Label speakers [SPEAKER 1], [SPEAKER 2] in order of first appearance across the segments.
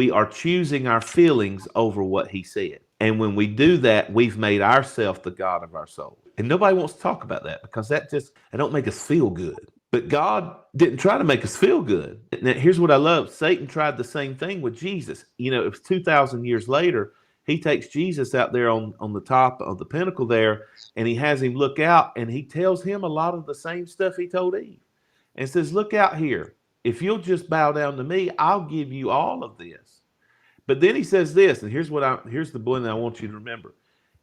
[SPEAKER 1] We are choosing our feelings over what he said. And when we do that, we've made ourselves the God of our soul. And nobody wants to talk about that because that don't make us feel good. But God didn't try to make us feel good. Now, here's what I love. Satan tried the same thing with Jesus. You know, it was 2,000 years later. He takes Jesus out there on the top of the pinnacle there, and he has him look out, and he tells him a lot of the same stuff he told Eve. And says, look out here. If you'll just bow down to me, I'll give you all of this. But then he says this, and here's the one that I want you to remember.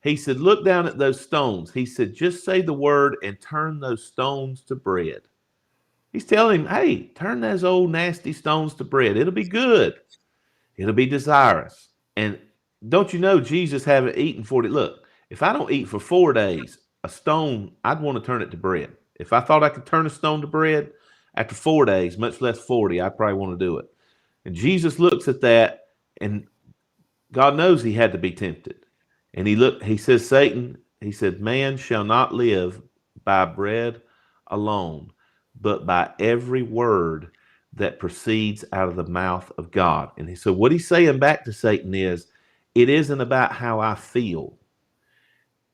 [SPEAKER 1] He said, look down at those stones. He said, just say the word and turn those stones to bread. He's telling him, hey, turn those old nasty stones to bread. It'll be good. It'll be desirous. And don't you know Jesus haven't eaten 40? Look, if I don't eat for 4 days, a stone, I'd want to turn it to bread. If I thought I could turn a stone to bread after 4 days, much less 40, I'd probably want to do it. And Jesus looks at that, and God knows he had to be tempted. And he says, Satan, he said, man shall not live by bread alone, but by every word that proceeds out of the mouth of God. And so what he's saying back to Satan is, it isn't about how I feel.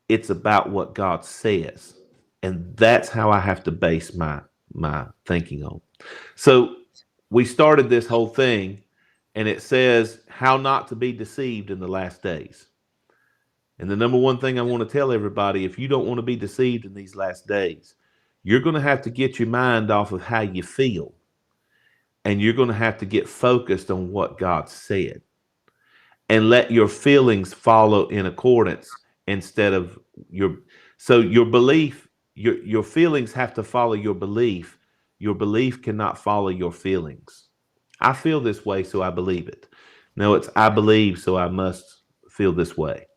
[SPEAKER 1] It's about what God says. And that's how I have to base my thinking on. So we started this whole thing, and it says how not to be deceived in the last days. And the number one thing I want to tell everybody, if you don't want to be deceived in these last days, you're going to have to get your mind off of how you feel. And you're going to have to get focused on what God said. And let your feelings follow in accordance instead of your belief. Your feelings have to follow your belief. Your belief cannot follow your feelings. I feel this way, so I believe it. No, it's I believe, so I must feel this way.